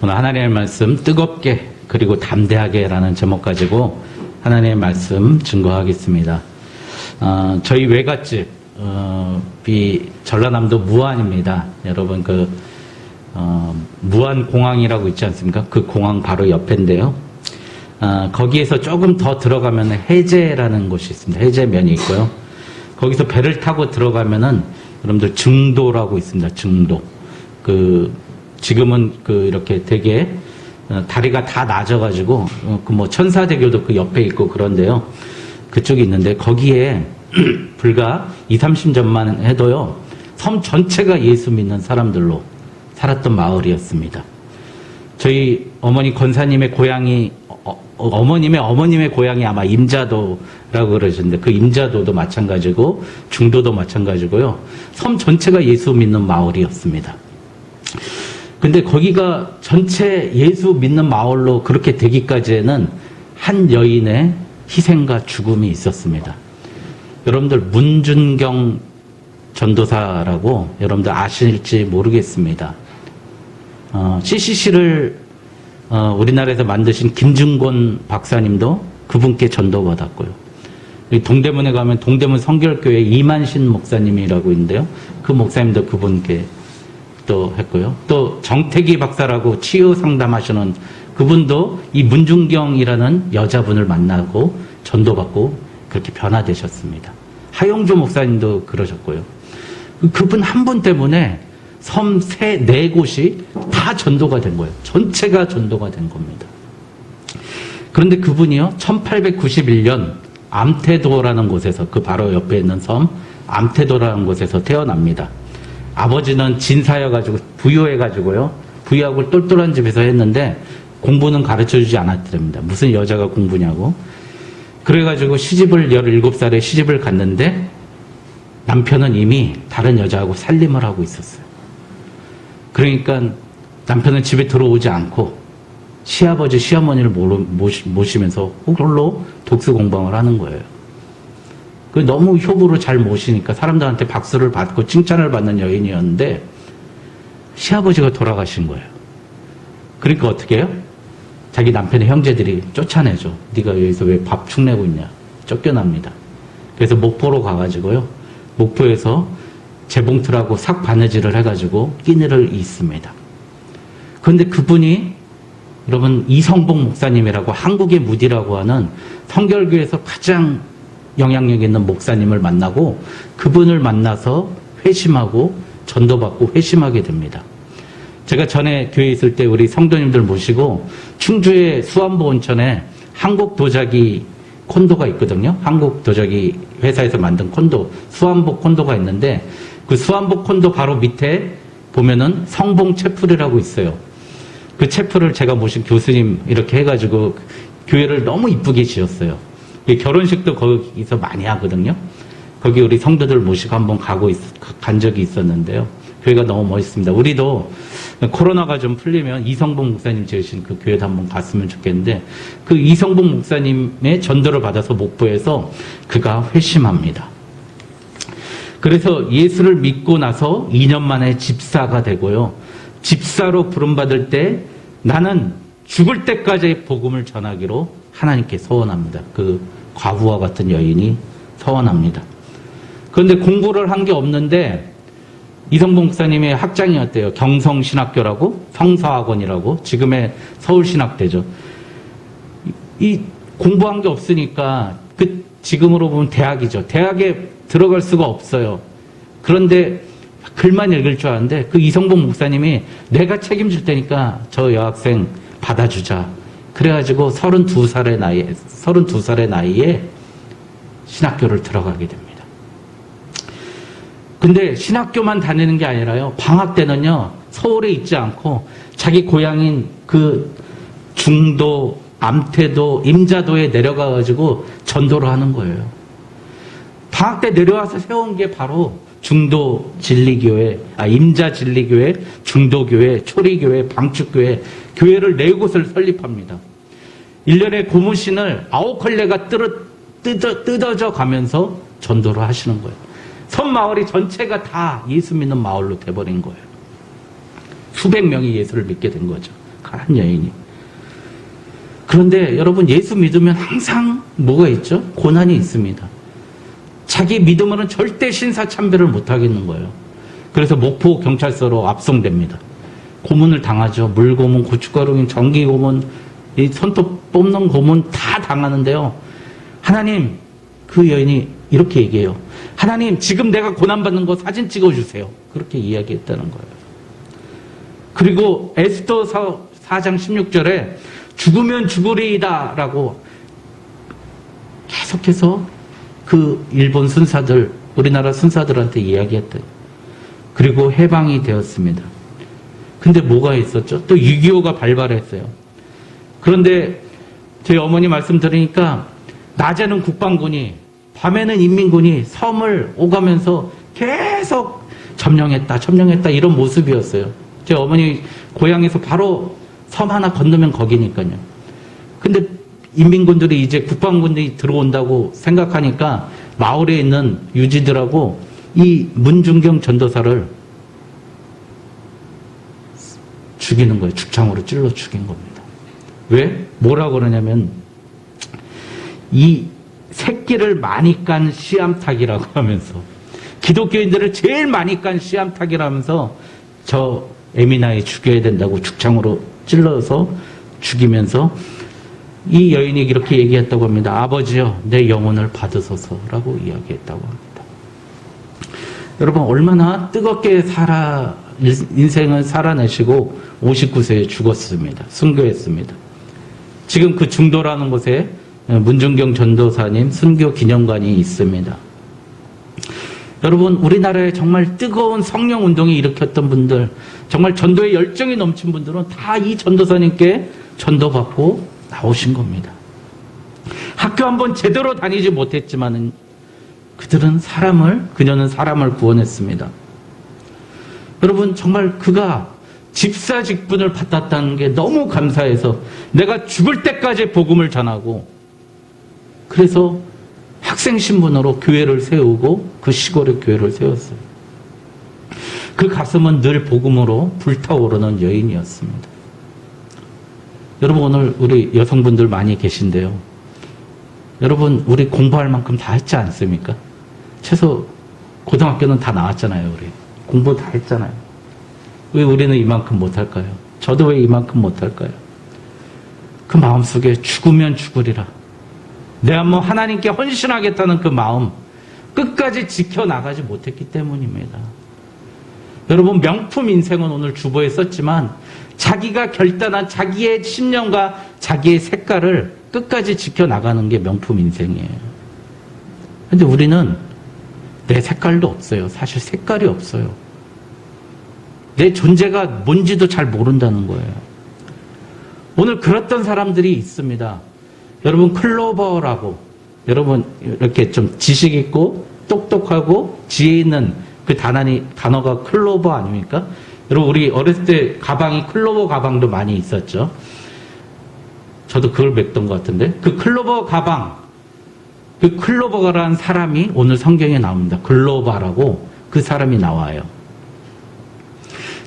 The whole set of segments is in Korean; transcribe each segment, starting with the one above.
오늘 하나님의 말씀 뜨겁게 그리고 담대하게라는 제목 가지고 하나님의 말씀 증거하겠습니다. 저희 외갓집 전라남도 무안입니다. 여러분 무안공항이라고 있지 않습니까? 그 공항 바로 옆인데요. 거기에서 조금 더 들어가면 해제라는 곳이 있습니다. 해제면이 있고요. 거기서 배를 타고 들어가면은 여러분들 증도라고 있습니다. 증도. 지금은 이렇게 되게 다리가 다 낮아가지고 천사대교도 그 옆에 있고 그런데요. 그쪽이 있는데 거기에 불과 20-30년 전만 해도요. 섬 전체가 예수 믿는 사람들로 살았던 마을이었습니다. 저희 어머니 권사님의 고향이 어머님의 고향이 아마 임자도라고 그러시는데 그 임자도도 마찬가지고 중도도 마찬가지고요. 섬 전체가 예수 믿는 마을이었습니다. 근데 거기가 전체 예수 믿는 마을로 그렇게 되기까지에는 한 여인의 희생과 죽음이 있었습니다. 여러분들 문준경 전도사라고 여러분들 아실지 모르겠습니다. CCC를 우리나라에서 만드신 김중곤 박사님도 그분께 전도받았고요. 동대문에 가면 동대문 성결교회 이만신 목사님이라고 있는데요. 그 목사님도 그분께 또 했고요. 또 정태기 박사라고 치유 상담하시는 그분도 이 문준경이라는 여자분을 만나고 전도받고 그렇게 변화되셨습니다. 하용조 목사님도 그러셨고요. 그분 한 분 때문에 섬 네 곳이 다 전도가 된 거예요. 전체가 전도가 된 겁니다. 그런데 그분이요, 1891년 암태도라는 곳에서, 그 바로 옆에 있는 섬 암태도라는 곳에서 태어납니다. 아버지는 진사여가지고 부유해가지고요, 부유하고 똘똘한 집에서 했는데 공부는 가르쳐주지 않았답니다. 무슨 여자가 공부냐고. 그래가지고 17살에 시집을 갔는데 남편은 이미 다른 여자하고 살림을 하고 있었어요. 그러니까 남편은 집에 들어오지 않고 시아버지, 시어머니를 모시면서 홀로 독서 공방을 하는 거예요. 너무 효부로 잘 모시니까 사람들한테 박수를 받고 칭찬을 받는 여인이었는데 시아버지가 돌아가신 거예요. 그러니까 어떻게 해요? 자기 남편의 형제들이 쫓아내죠. 네가 여기서 왜 밥 축내고 있냐. 쫓겨납니다. 그래서 목포로 가가지고요. 목포에서 재봉틀하고 삭 바느질을 해가지고 끼니를 잇습니다. 그런데 그분이 여러분 이성복 목사님이라고 한국의 무디라고 하는 성결교에서 가장 영향력 있는 목사님을 만나고 그분을 만나서 회심하고 전도받고 회심하게 됩니다. 제가 전에 교회에 있을 때 우리 성도님들 모시고 충주의 수안보 온천에 한국 도자기 콘도가 있거든요. 한국 도자기 회사에서 만든 콘도, 수안보 콘도가 있는데 그 수안보 콘도 바로 밑에 보면은 성봉 채플이라고 있어요. 그 채플을 제가 모신 교수님 이렇게 해가지고 교회를 너무 이쁘게 지었어요. 결혼식도 거기서 많이 하거든요. 거기 우리 성도들 모시고 한번 간 적이 있었는데요. 교회가 너무 멋있습니다. 우리도 코로나가 좀 풀리면 이성봉 목사님 지으신 그 교회도 한번 갔으면 좋겠는데 그 이성봉 목사님의 전도를 받아서 목포에서 그가 회심합니다. 그래서 예수를 믿고 나서 2년 만에 집사가 되고요. 집사로 부름받을 때 나는 죽을 때까지 복음을 전하기로 하나님께 서원합니다. 그 과부와 같은 여인이 서원합니다. 그런데 공부를 한 게 없는데 이성봉 목사님의 학장이었대요. 경성신학교라고, 성서학원이라고, 지금의 서울신학대죠. 이 공부한 게 없으니까 지금으로 보면 대학이죠. 대학에 들어갈 수가 없어요. 그런데 글만 읽을 줄 아는데 그 이성봉 목사님이 내가 책임질 테니까 저 여학생 받아주자. 그래가지고 32살의 나이에 신학교를 들어가게 됩니다. 근데 신학교만 다니는 게 아니라요. 방학 때는요. 서울에 있지 않고 자기 고향인 그 중도, 암태도, 임자도에 내려가가지고 전도를 하는 거예요. 방학 때 내려와서 세운 게 바로 중도 진리교회, 임자 진리교회, 중도교회, 초리교회, 방축교회, 교회를 4곳을 설립합니다. 1년에 고무신을 9컬레가 뜯어져 가면서 전도를 하시는 거예요. 섬 마을이 전체가 다 예수 믿는 마을로 돼버린 거예요. 수백 명이 예수를 믿게 된 거죠. 한 여인이. 그런데 여러분, 예수 믿으면 항상 뭐가 있죠? 고난이 있습니다. 자기 믿음으로는 절대 신사참배를 못하겠는 거예요. 그래서 목포 경찰서로 압송됩니다. 고문을 당하죠. 물고문, 고춧가루, 전기고문, 이 손톱 뽑는 고문 다 당하는데요. 하나님, 그 여인이 이렇게 얘기해요. 하나님, 지금 내가 고난받는 거 사진 찍어주세요. 그렇게 이야기했다는 거예요. 그리고 에스더 4장 16절에 죽으면 죽으리이다 라고 계속해서 그 일본 순사들, 우리나라 순사들한테 이야기했대요. 그리고 해방이 되었습니다. 근데 뭐가 있었죠? 또 6.25가 발발했어요. 그런데 저희 어머니 말씀 들으니까 낮에는 국방군이, 밤에는 인민군이 섬을 오가면서 계속 점령했다 이런 모습이었어요. 제 어머니 고향에서 바로 섬 하나 건너면 거기니까요. 근데 인민군들이 이제 국방군들이 들어온다고 생각하니까 마을에 있는 유지들하고 이 문중경 전도사를 죽이는 거예요. 죽창으로 찔러 죽인 겁니다. 왜? 뭐라고 그러냐면 이 새끼를 많이 깐 씨암탉이라고 하면서, 기독교인들을 제일 많이 깐 씨암탉이라면서 저 에미나이 죽여야 된다고 죽창으로 찔러서 죽이면서 이 여인이 이렇게 얘기했다고 합니다. 아버지여, 내 영혼을 받으소서라고 이야기했다고 합니다. 여러분, 얼마나 뜨겁게 인생을 살아내시고 59세에 죽었습니다. 순교했습니다. 지금 그 중도라는 곳에 문중경 전도사님 순교 기념관이 있습니다. 여러분, 우리나라에 정말 뜨거운 성령 운동이 일으켰던 분들, 정말 전도에 열정이 넘친 분들은 다 이 전도사님께 전도받고 나오신 겁니다. 학교 한번 제대로 다니지 못했지만은 그녀는 사람을 구원했습니다. 여러분, 정말 그가 집사 직분을 받았다는 게 너무 감사해서 내가 죽을 때까지 복음을 전하고, 그래서 학생 신분으로 교회를 세우고 그 시골에 교회를 세웠어요. 그 가슴은 늘 복음으로 불타오르는 여인이었습니다. 여러분, 오늘 우리 여성분들 많이 계신데요. 여러분, 우리 공부할 만큼 다 했지 않습니까? 최소 고등학교는 다 나왔잖아요. 우리 공부 다 했잖아요. 왜 우리는 이만큼 못할까요? 저도 왜 이만큼 못할까요? 그 마음속에 죽으면 죽으리라, 내가 뭐 하나님께 헌신하겠다는 그 마음 끝까지 지켜나가지 못했기 때문입니다. 여러분, 명품 인생은 오늘 주보에 썼지만 자기가 결단한 자기의 신념과 자기의 색깔을 끝까지 지켜나가는 게 명품 인생이에요. 근데 우리는 내 색깔도 없어요. 사실 색깔이 없어요. 내 존재가 뭔지도 잘 모른다는 거예요. 오늘 그랬던 사람들이 있습니다. 여러분, 클로버라고, 여러분 이렇게 좀 지식 있고 똑똑하고 지혜 있는 그 단어가 클로버 아닙니까? 여러분, 우리 어렸을 때 가방이 클로버 가방도 많이 있었죠. 저도 그걸 맸던 것 같은데, 그 클로버 가방, 그 클로버라는 사람이 오늘 성경에 나옵니다. 글로바라고 그 사람이 나와요.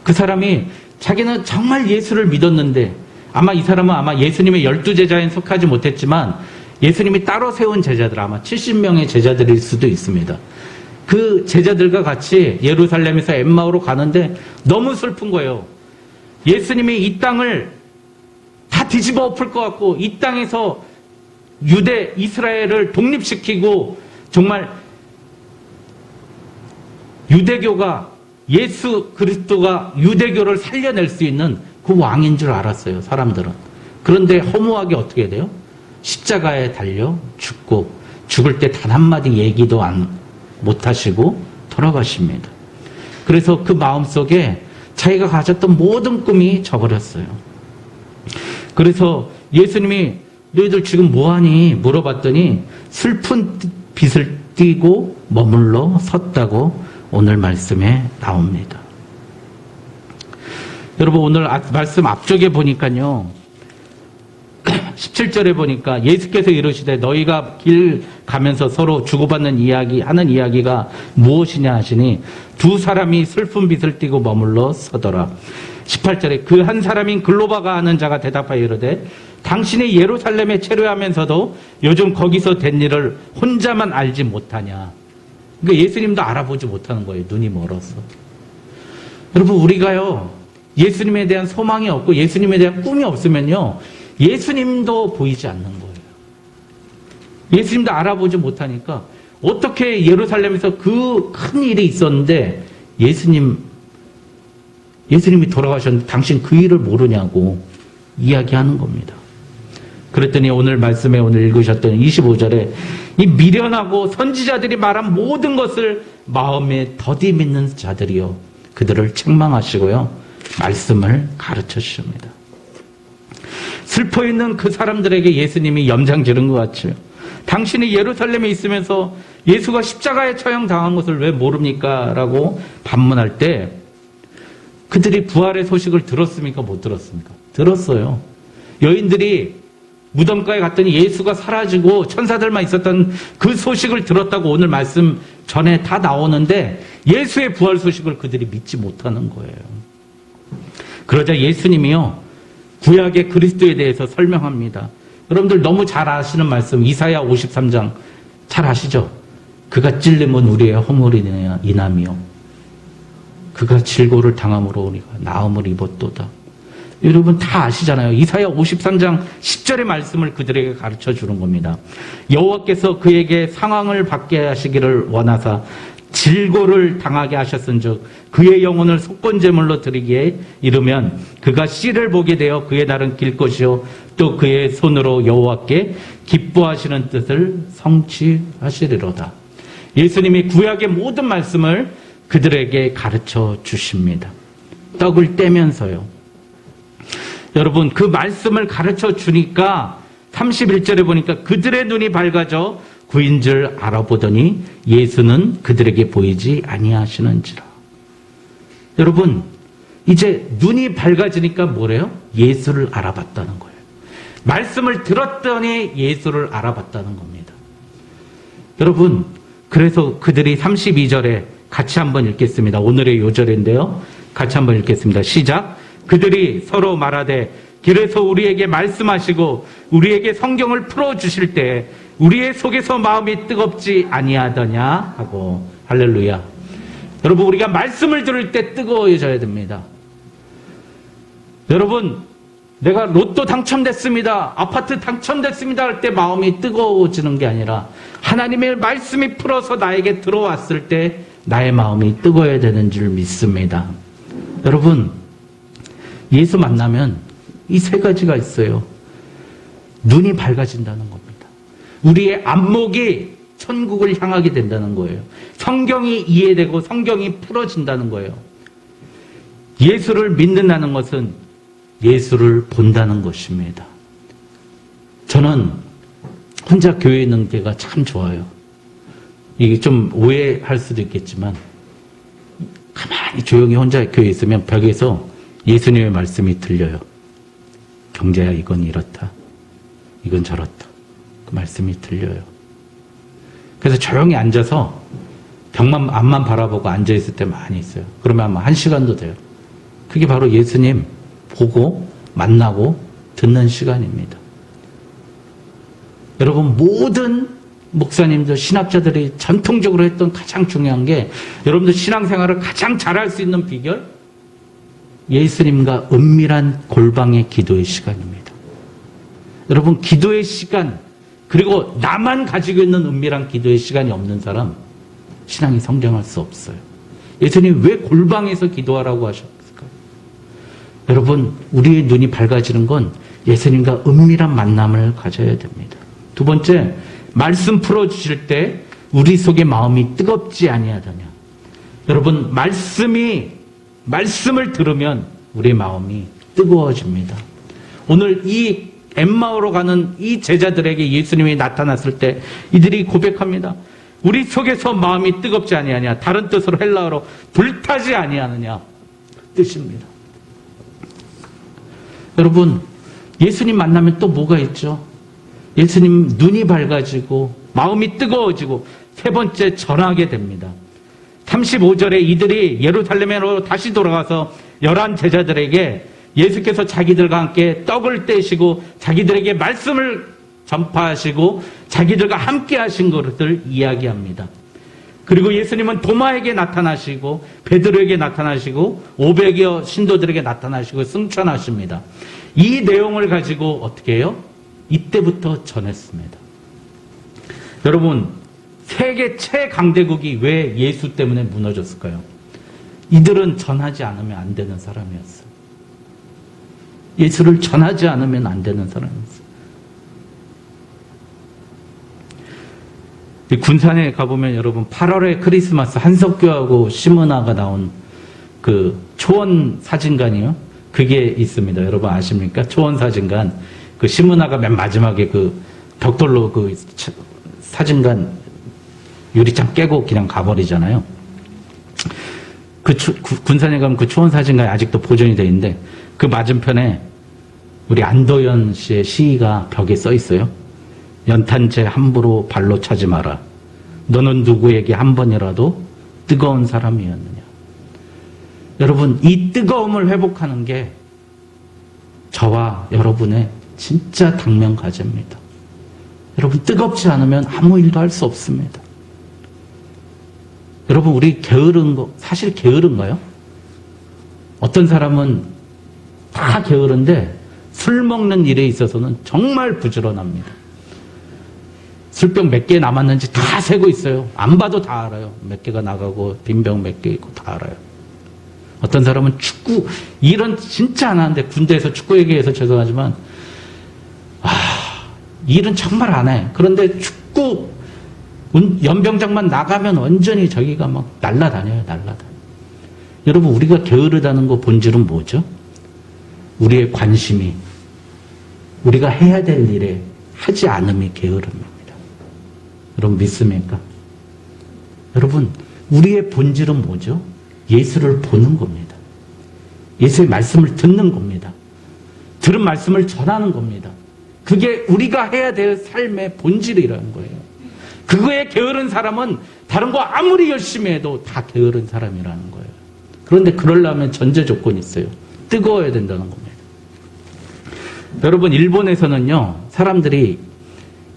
그 사람이 자기는 정말 예수를 믿었는데, 아마 이 사람은 아마 예수님의 12제자에 속하지 못했지만 예수님이 따로 세운 제자들, 아마 70명의 제자들일 수도 있습니다. 그 제자들과 같이 예루살렘에서 엠마오로 가는데 너무 슬픈 거예요. 예수님이 이 땅을 다 뒤집어 엎을 것 같고, 이 땅에서 이스라엘을 독립시키고 정말 유대교가, 예수 그리스도가 유대교를 살려낼 수 있는 그 왕인 줄 알았어요, 사람들은. 그런데 허무하게 어떻게 돼요? 십자가에 달려 죽고, 죽을 때 단 한마디 얘기도 못하시고 돌아가십니다. 그래서 그 마음속에 자기가 가졌던 모든 꿈이 져버렸어요. 그래서 예수님이 너희들 지금 뭐하니? 물어봤더니 슬픈 빛을 띠고 머물러 섰다고 오늘 말씀에 나옵니다. 여러분, 오늘 말씀 앞쪽에 보니까요, 17절에 보니까 예수께서 이르시되 너희가 길 가면서 서로 주고받는 하는 이야기가 무엇이냐 하시니 두 사람이 슬픈 빛을 띠고 머물러 서더라. 18절에 그 한 사람인 글로바가 아는 자가 대답하여 이르되 당신이 예루살렘에 체류하면서도 요즘 거기서 된 일을 혼자만 알지 못하냐. 그러니까 예수님도 알아보지 못하는 거예요. 눈이 멀어서. 여러분, 우리가요, 예수님에 대한 소망이 없고 예수님에 대한 꿈이 없으면요, 예수님도 보이지 않는 거예요. 예수님도 알아보지 못하니까 어떻게 예루살렘에서 그 큰 일이 있었는데 예수님이 돌아가셨는데 당신 그 일을 모르냐고 이야기하는 겁니다. 그랬더니 오늘 말씀에 오늘 읽으셨던 25절에 이 미련하고 선지자들이 말한 모든 것을 마음에 더디 믿는 자들이요 그들을 책망하시고요 말씀을 가르쳐 주십니다. 슬퍼 있는 그 사람들에게 예수님이 염장 지른 것 같죠. 당신이 예루살렘에 있으면서 예수가 십자가에 처형당한 것을 왜 모릅니까? 라고 반문할 때 그들이 부활의 소식을 들었습니까? 못 들었습니까? 들었어요. 여인들이 무덤가에 갔더니 예수가 사라지고 천사들만 있었던 그 소식을 들었다고 오늘 말씀 전에 다 나오는데 예수의 부활 소식을 그들이 믿지 못하는 거예요. 그러자 예수님이요 구약의 그리스도에 대해서 설명합니다. 여러분들 너무 잘 아시는 말씀 이사야 53장 잘 아시죠? 그가 찔림은 우리의 허물이 인함이요 그가 질고를 당함으로 우리가 나음을 입었도다. 여러분 다 아시잖아요. 이사야 53장 10절의 말씀을 그들에게 가르쳐 주는 겁니다. 여호와께서 그에게 상황을 받게 하시기를 원하사 질고를 당하게 하셨은즉 그의 영혼을 속건제물로 드리기에 이르면 그가 씨를 보게 되어 그의 날은 길 것이요 또 그의 손으로 여호와께 기뻐하시는 뜻을 성취하시리로다. 예수님이 구약의 모든 말씀을 그들에게 가르쳐 주십니다. 떡을 떼면서요. 여러분 그 말씀을 가르쳐 주니까 31절에 보니까 그들의 눈이 밝아져 구인 줄 알아보더니 예수는 그들에게 보이지 아니하시는지라. 여러분 이제 눈이 밝아지니까 뭐래요? 예수를 알아봤다는 거예요. 말씀을 들었더니 예수를 알아봤다는 겁니다. 여러분 그래서 그들이 32절에 같이 한번 읽겠습니다. 오늘의 요절인데요. 같이 한번 읽겠습니다. 시작. 그들이 서로 말하되 길에서 우리에게 말씀하시고 우리에게 성경을 풀어주실 때 우리의 속에서 마음이 뜨겁지 아니하더냐 하고. 할렐루야. 여러분 우리가 말씀을 들을 때 뜨거워져야 됩니다. 여러분 내가 로또 당첨됐습니다. 아파트 당첨됐습니다 할 때 마음이 뜨거워지는 게 아니라 하나님의 말씀이 풀어서 나에게 들어왔을 때 나의 마음이 뜨거워야 되는 줄 믿습니다. 여러분 예수 만나면 이 세 가지가 있어요. 눈이 밝아진다는 겁니다. 우리의 안목이 천국을 향하게 된다는 거예요. 성경이 이해되고 성경이 풀어진다는 거예요. 예수를 믿는다는 것은 예수를 본다는 것입니다. 저는 혼자 교회에 있는 게가 참 좋아요. 이게 좀 오해할 수도 있겠지만 가만히 조용히 혼자 교회에 있으면 벽에서 예수님의 말씀이 들려요. 경제야 이건 이렇다. 이건 저렇다. 그 말씀이 들려요. 그래서 조용히 앉아서 벽만 앞만 바라보고 앉아있을 때 많이 있어요. 그러면 아마 1시간도 돼요. 그게 바로 예수님 보고 만나고 듣는 시간입니다. 여러분 모든 목사님들 신학자들이 전통적으로 했던 가장 중요한 게 여러분들 신앙생활을 가장 잘할 수 있는 비결 예수님과 은밀한 골방의 기도의 시간입니다. 여러분 기도의 시간 그리고 나만 가지고 있는 은밀한 기도의 시간이 없는 사람 신앙이 성장할 수 없어요. 예수님 왜 골방에서 기도하라고 하셨을까요? 여러분 우리의 눈이 밝아지는 건 예수님과 은밀한 만남을 가져야 됩니다. 두 번째 말씀 풀어주실 때 우리 속의 마음이 뜨겁지 아니하더냐. 여러분 말씀을 들으면 우리 마음이 뜨거워집니다. 오늘 이 엠마오로 가는 이 제자들에게 예수님이 나타났을 때 이들이 고백합니다. 우리 속에서 마음이 뜨겁지 아니하냐. 다른 뜻으로 헬라어로 불타지 아니하느냐 뜻입니다. 여러분 예수님 만나면 또 뭐가 있죠? 예수님 눈이 밝아지고 마음이 뜨거워지고 세 번째 전하게 됩니다. 35절에 이들이 예루살렘으로 다시 돌아가서 열한 제자들에게 예수께서 자기들과 함께 떡을 떼시고 자기들에게 말씀을 전파하시고 자기들과 함께 하신 것을 이야기합니다. 그리고 예수님은 도마에게 나타나시고 베드로에게 나타나시고 500여 신도들에게 나타나시고 승천하십니다. 이 내용을 가지고 어떻게 해요? 이때부터 전했습니다. 여러분, 세계 최강대국이 왜 예수 때문에 무너졌을까요? 이들은 전하지 않으면 안 되는 사람이었어요. 예수를 전하지 않으면 안 되는 사람이었어요. 군산에 가보면 여러분 8월에 크리스마스 한석규하고 심은하가 나온 그 초원 사진관이요. 그게 있습니다. 여러분 아십니까? 초원 사진관. 그 심은하가 맨 마지막에 그 벽돌로 그 사진관 유리창 깨고 그냥 가버리잖아요. 군산에 가면 그 초원 사진관이 아직도 보존이 되어 있는데 그 맞은편에 우리 안도현 씨의 시가 벽에 써 있어요. 연탄재 함부로 발로 차지 마라. 너는 누구에게 한 번이라도 뜨거운 사람이었느냐. 여러분, 이 뜨거움을 회복하는 게 저와 여러분의 진짜 당면 과제입니다. 여러분, 뜨겁지 않으면 아무 일도 할 수 없습니다. 여러분, 우리 게으른 거, 사실 게으른가요? 어떤 사람은 다 게으른데 술 먹는 일에 있어서는 정말 부지런합니다. 술병 몇 개 남았는지 다 세고 있어요. 안 봐도 다 알아요. 몇 개가 나가고 빈병 몇 개 있고 다 알아요. 어떤 사람은 축구, 일은 진짜 안 하는데 군대에서 축구 얘기해서 죄송하지만 일은 정말 안 해. 그런데 축구 연병장만 나가면 완전히 저기가 막 날라다녀요. 여러분, 우리가 게으르다는 거 본질은 뭐죠? 우리의 관심이 우리가 해야 될 일에 하지 않음이 게으름입니다. 여러분 믿습니까? 여러분, 우리의 본질은 뭐죠? 예수를 보는 겁니다. 예수의 말씀을 듣는 겁니다. 들은 말씀을 전하는 겁니다. 그게 우리가 해야 될 삶의 본질이라는 거예요. 그거에 게으른 사람은 다른 거 아무리 열심히 해도 다 게으른 사람이라는 거예요. 그런데 그러려면 전제 조건이 있어요. 뜨거워야 된다는 겁니다. 여러분, 일본에서는요, 사람들이,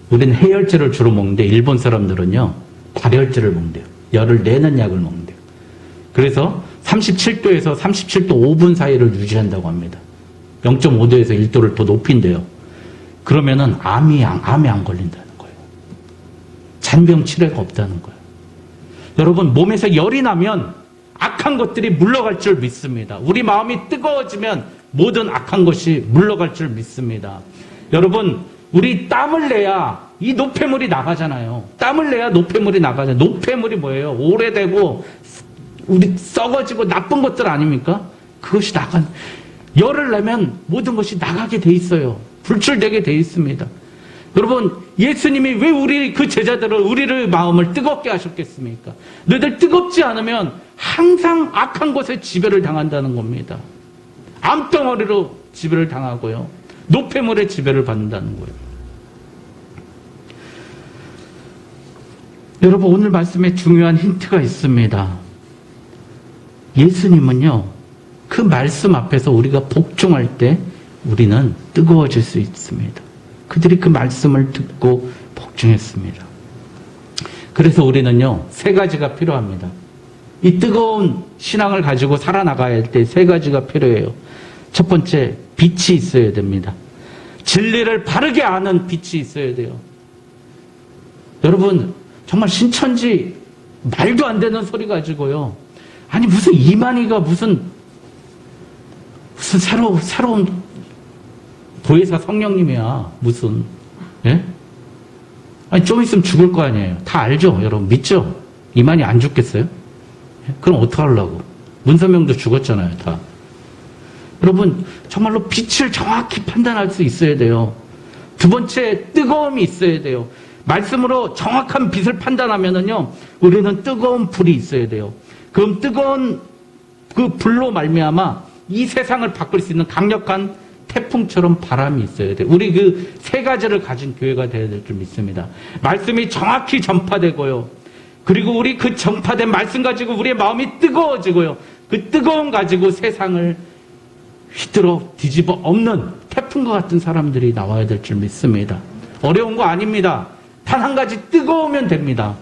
우리는 해열제를 주로 먹는데 일본 사람들은요, 발열제를 먹는데요. 열을 내는 약을 먹는데요. 그래서 37도에서 37도 5분 사이를 유지한다고 합니다. 0.5도에서 1도를 더 높인대요. 그러면은 암이 안 걸린다는 거예요. 잔병 치레가 없다는 거예요. 여러분, 몸에서 열이 나면 악한 것들이 물러갈 줄 믿습니다. 우리 마음이 뜨거워지면 모든 악한 것이 물러갈 줄 믿습니다. 여러분, 우리 땀을 내야 이 노폐물이 나가잖아요. 땀을 내야 노폐물이 나가잖아요. 노폐물이 뭐예요? 오래되고 우리 썩어지고 나쁜 것들 아닙니까? 그것이 열을 내면 모든 것이 나가게 돼 있어요. 불출되게 돼 있습니다. 여러분, 예수님이 왜 우리를 마음을 뜨겁게 하셨겠습니까? 너희들 뜨겁지 않으면 항상 악한 것에 지배를 당한다는 겁니다. 암덩어리로 지배를 당하고요. 노폐물의 지배를 받는다는 거예요. 여러분, 오늘 말씀에 중요한 힌트가 있습니다. 예수님은요, 그 말씀 앞에서 우리가 복종할 때 우리는 뜨거워질 수 있습니다. 그들이 그 말씀을 듣고 복종했습니다. 그래서 우리는요, 세 가지가 필요합니다. 이 뜨거운 신앙을 가지고 살아나가야 할 때 세 가지가 필요해요. 첫 번째, 빛이 있어야 됩니다. 진리를 바르게 아는 빛이 있어야 돼요. 여러분, 정말 신천지 말도 안 되는 소리 가지고요. 아니, 무슨 이만희가 무슨 새로운 도예사 성령님이야. 무슨, 예? 아니, 좀 있으면 죽을 거 아니에요. 다 알죠? 여러분, 믿죠? 이만희 안 죽겠어요? 예? 그럼 어떡하려고? 문선명도 죽었잖아요, 다. 여러분, 정말로 빛을 정확히 판단할 수 있어야 돼요. 두 번째, 뜨거움이 있어야 돼요. 말씀으로 정확한 빛을 판단하면은요, 우리는 뜨거운 불이 있어야 돼요. 그럼 뜨거운 그 불로 말미암아 이 세상을 바꿀 수 있는 강력한 태풍처럼 바람이 있어야 돼요. 우리 그 세 가지를 가진 교회가 되어야 될 줄 믿습니다. 말씀이 정확히 전파되고요. 그리고 우리 그 전파된 말씀 가지고 우리의 마음이 뜨거워지고요. 그 뜨거움 가지고 세상을 휘들어 뒤집어 엎는 태풍과 같은 사람들이 나와야 될 줄 믿습니다. 어려운 거 아닙니다. 단 한 가지 뜨거우면 됩니다.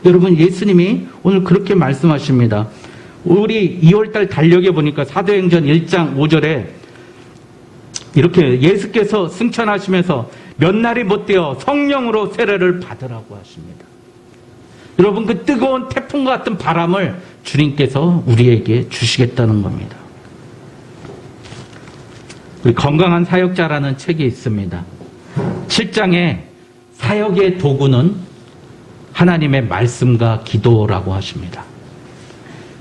여러분, 예수님이 오늘 그렇게 말씀하십니다. 우리 2월달 달력에 보니까 사도행전 1장 5절에 이렇게 예수께서 승천하시면서 몇 날이 못되어 성령으로 세례를 받으라고 하십니다. 여러분, 그 뜨거운 태풍과 같은 바람을 주님께서 우리에게 주시겠다는 겁니다. 우리 건강한 사역자라는 책이 있습니다. 7장에 사역의 도구는 하나님의 말씀과 기도라고 하십니다.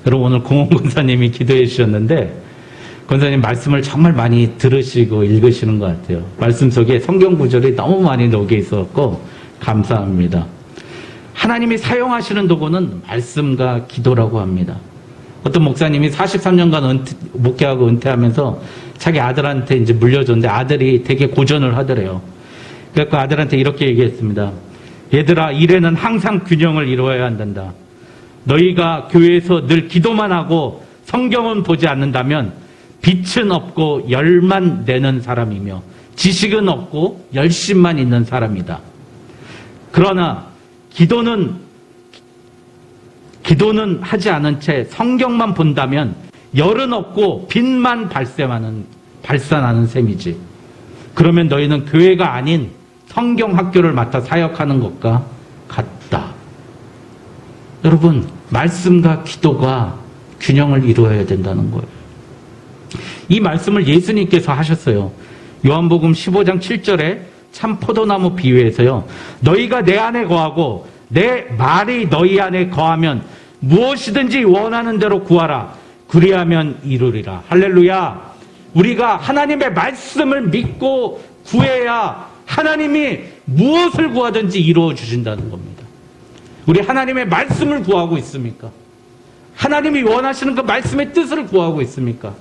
여러분, 오늘 공원 권사님이 기도해 주셨는데 권사님 말씀을 정말 많이 들으시고 읽으시는 것 같아요. 말씀 속에 성경 구절이 너무 많이 녹여 있었고 감사합니다. 하나님이 사용하시는 도구는 말씀과 기도라고 합니다. 어떤 목사님이 43년간 목회하고 은퇴하면서 자기 아들한테 이제 물려줬는데 아들이 되게 고전을 하더래요. 그래서 아들한테 이렇게 얘기했습니다. 얘들아, 일에는 항상 균형을 이루어야 한단다. 너희가 교회에서 늘 기도만 하고 성경은 보지 않는다면 빛은 없고 열만 내는 사람이며 지식은 없고 열심만 있는 사람이다. 그러나 기도는 하지 않은 채 성경만 본다면 열은 없고 빛만 발산하는 셈이지. 그러면 너희는 교회가 아닌 성경 학교를 맡아 사역하는 것과 같다. 여러분, 말씀과 기도가 균형을 이루어야 된다는 거예요. 이 말씀을 예수님께서 하셨어요. 요한복음 15장 7절에 참 포도나무 비유에서요. 너희가 내 안에 거하고 내 말이 너희 안에 거하면 무엇이든지 원하는 대로 구하라. 그리하면 이루리라. 할렐루야. 우리가 하나님의 말씀을 믿고 구해야 하나님이 무엇을 구하든지 이루어 주신다는 겁니다. 우리 하나님의 말씀을 구하고 있습니까? 하나님이 원하시는 그 말씀의 뜻을 구하고 있습니까?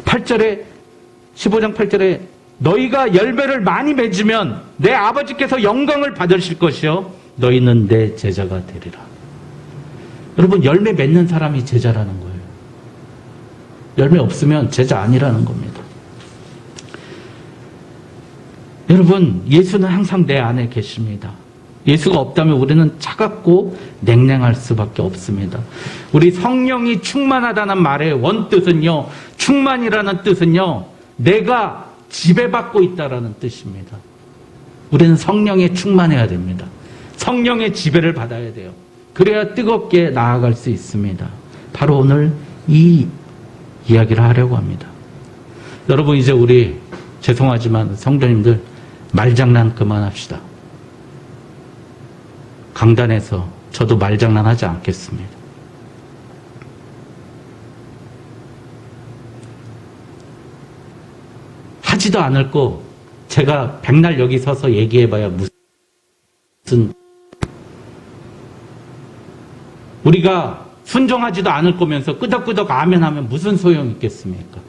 8절에 15장 8절에 너희가 열매를 많이 맺으면 내 아버지께서 영광을 받으실 것이요 너희는 내 제자가 되리라. 여러분, 열매 맺는 사람이 제자라는 거예요. 열매 없으면 제자 아니라는 겁니다. 여러분, 예수는 항상 내 안에 계십니다. 예수가 없다면 우리는 차갑고 냉랭할 수밖에 없습니다. 우리 성령이 충만하다는 말의 원뜻은요, 충만이라는 뜻은요, 내가 지배받고 있다라는 뜻입니다. 우리는 성령에 충만해야 됩니다. 성령의 지배를 받아야 돼요. 그래야 뜨겁게 나아갈 수 있습니다. 바로 오늘 이 이야기를 하려고 합니다. 여러분, 이제 우리 죄송하지만 성도님들 말장난 그만합시다. 강단에서 저도 말장난하지 않겠습니다. 하지도 않을 거 제가 백날 여기 서서 얘기해봐야 무슨 우리가 순종하지도 않을 거면서 끄덕끄덕 아멘하면 무슨 소용이 있겠습니까?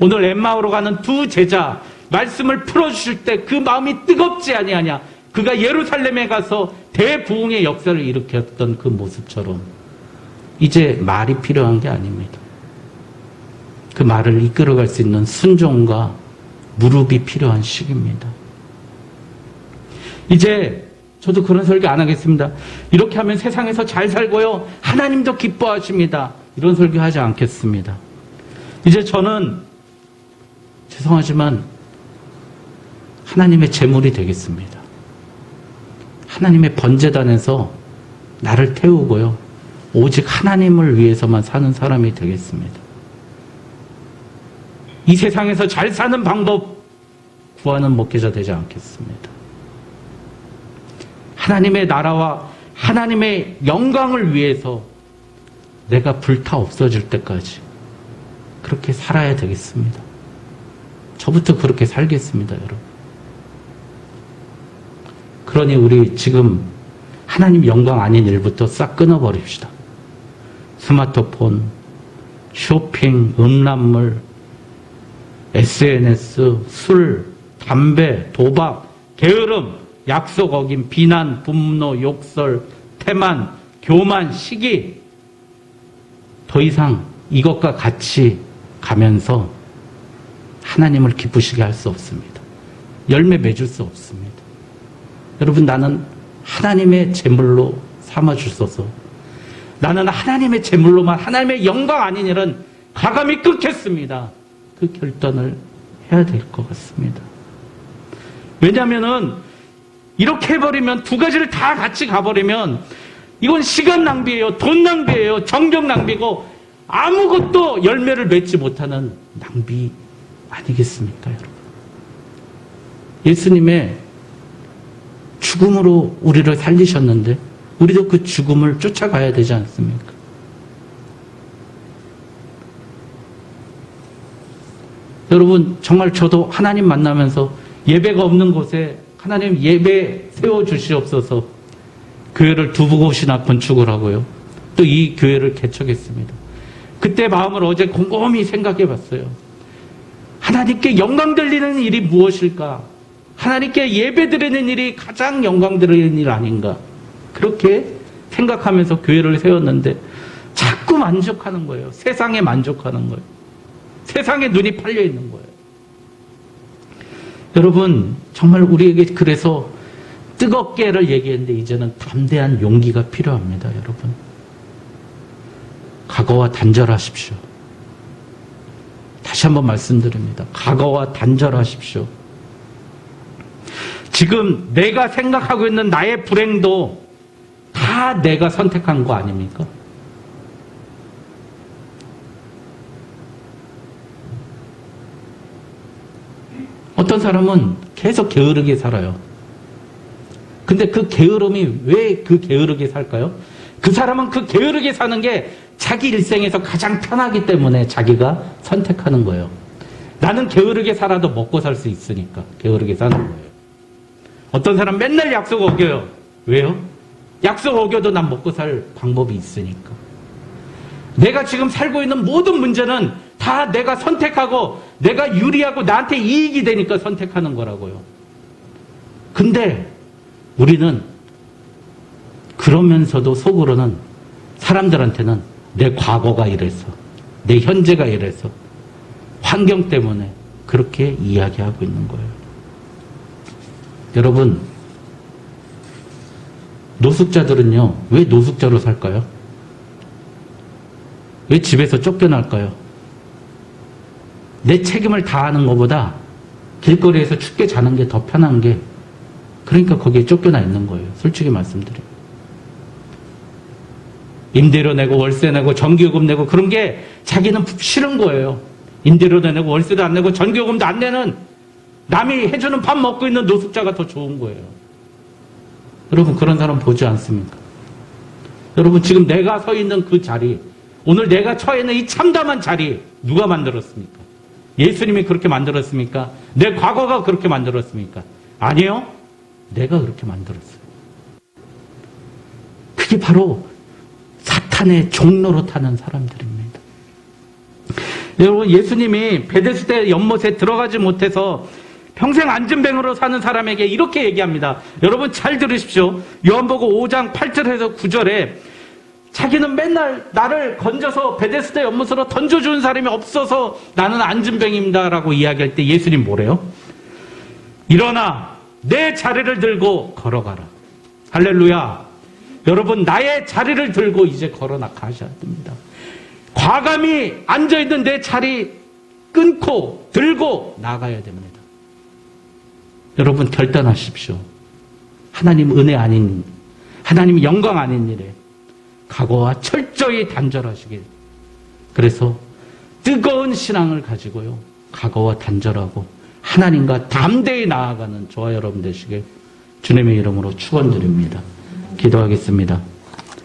오늘 엠마오로 가는 두 제자 말씀을 풀어주실 때 그 마음이 뜨겁지 아니하냐. 그가 예루살렘에 가서 대부흥의 역사를 일으켰던 그 모습처럼 이제 말이 필요한 게 아닙니다. 그 말을 이끌어갈 수 있는 순종과 무릎이 필요한 시기입니다. 이제 저도 그런 설교 안 하겠습니다. 이렇게 하면 세상에서 잘 살고요. 하나님도 기뻐하십니다. 이런 설교 하지 않겠습니다. 이제 저는 죄송하지만 하나님의 제물이 되겠습니다. 하나님의 번제단에서 나를 태우고요. 오직 하나님을 위해서만 사는 사람이 되겠습니다. 이 세상에서 잘 사는 방법 구하는 목회자 되지 않겠습니다. 하나님의 나라와 하나님의 영광을 위해서 내가 불타 없어질 때까지 그렇게 살아야 되겠습니다. 저부터 그렇게 살겠습니다, 여러분. 그러니 우리 지금 하나님 영광 아닌 일부터 싹 끊어버립시다. 스마트폰, 쇼핑, 음란물, SNS, 술, 담배, 도박, 게으름, 약속 어김, 비난, 분노, 욕설, 태만, 교만, 시기, 더 이상 이것과 같이 가면서 하나님을 기쁘시게 할 수 없습니다. 열매 맺을 수 없습니다. 여러분, 나는 하나님의 제물로 삼아주소서. 나는 하나님의 제물로만 하나님의 영광 아닌 일은 가감히 끊겠습니다. 그 결단을 해야 될 것 같습니다. 왜냐하면은 이렇게 해버리면 두 가지를 다 같이 가버리면 이건 시간 낭비예요. 돈 낭비예요. 정력 낭비고 아무것도 열매를 맺지 못하는 낭비 아니겠습니까, 여러분? 예수님의 죽음으로 우리를 살리셨는데 우리도 그 죽음을 쫓아가야 되지 않습니까? 여러분, 정말 저도 하나님 만나면서 예배가 없는 곳에 하나님 예배 세워주시옵소서. 교회를 두 곳이나 건축을 하고요. 또 이 교회를 개척했습니다. 그때 마음을 어제 곰곰이 생각해 봤어요. 하나님께 영광 돌리는 일이 무엇일까? 하나님께 예배 드리는 일이 가장 영광 드리는 일 아닌가? 그렇게 생각하면서 교회를 세웠는데 자꾸 만족하는 거예요. 세상에 만족하는 거예요. 세상에 눈이 팔려 있는 거예요. 여러분, 정말 우리에게 그래서 뜨겁게를 얘기했는데 이제는 담대한 용기가 필요합니다, 여러분. 각오와 단절하십시오. 다시 한번 말씀드립니다. 각오와 단절하십시오. 지금 내가 생각하고 있는 나의 불행도 다 내가 선택한 거 아닙니까? 어떤 사람은 계속 게으르게 살아요. 근데 그 게으름이 왜 그 게으르게 살까요? 그 사람은 그 게으르게 사는 게 자기 일생에서 가장 편하기 때문에 자기가 선택하는 거예요. 나는 게으르게 살아도 먹고 살 수 있으니까 게으르게 사는 거예요. 어떤 사람 맨날 약속 어겨요. 왜요? 약속 어겨도 난 먹고 살 방법이 있으니까. 내가 지금 살고 있는 모든 문제는 다 내가 선택하고 내가 유리하고 나한테 이익이 되니까 선택하는 거라고요. 근데 우리는 그러면서도 속으로는 사람들한테는 내 과거가 이래서, 내 현재가 이래서, 환경 때문에 그렇게 이야기하고 있는 거예요. 여러분, 노숙자들은요, 왜 노숙자로 살까요? 왜 집에서 쫓겨날까요? 내 책임을 다하는 것보다 길거리에서 춥게 자는 게 더 편한 게, 그러니까 거기에 쫓겨나 있는 거예요. 솔직히 말씀드려요. 임대료 내고 월세 내고 전기요금 내고 그런 게 자기는 싫은 거예요. 임대료도 내고 월세도 안 내고 전기요금도 안 내는 남이 해주는 밥 먹고 있는 노숙자가 더 좋은 거예요. 여러분, 그런 사람 보지 않습니까? 여러분, 지금 내가 서 있는 그 자리, 오늘 내가 처해 있는 이 참담한 자리 누가 만들었습니까? 예수님이 그렇게 만들었습니까? 내 과거가 그렇게 만들었습니까? 아니요. 내가 그렇게 만들었어요. 그게 바로 사탄의 종로로 타는 사람들입니다. 여러분, 예수님이 베데스다 연못에 들어가지 못해서 평생 안진뱅으로 사는 사람에게 이렇게 얘기합니다. 여러분 잘 들으십시오. 요한복음 5장 8절에서 9절에 자기는 맨날 나를 건져서 베데스다 연못으로 던져주는 사람이 없어서 나는 안진뱅입니다 라고 이야기할 때 예수님 뭐래요? 일어나 내 자리를 들고 걸어가라. 할렐루야. 여러분, 나의 자리를 들고 이제 걸어 나가셔야 됩니다. 과감히 앉아있는 내 자리 끊고 들고 나가야 됩니다. 여러분, 결단하십시오. 하나님 은혜 아닌, 하나님 영광 아닌 일에 각오와 철저히 단절하시길. 그래서 뜨거운 신앙을 가지고요, 각오와 단절하고 하나님과 담대히 나아가는 저와 여러분 되시길 주님의 이름으로 축원드립니다. 기도하겠습니다.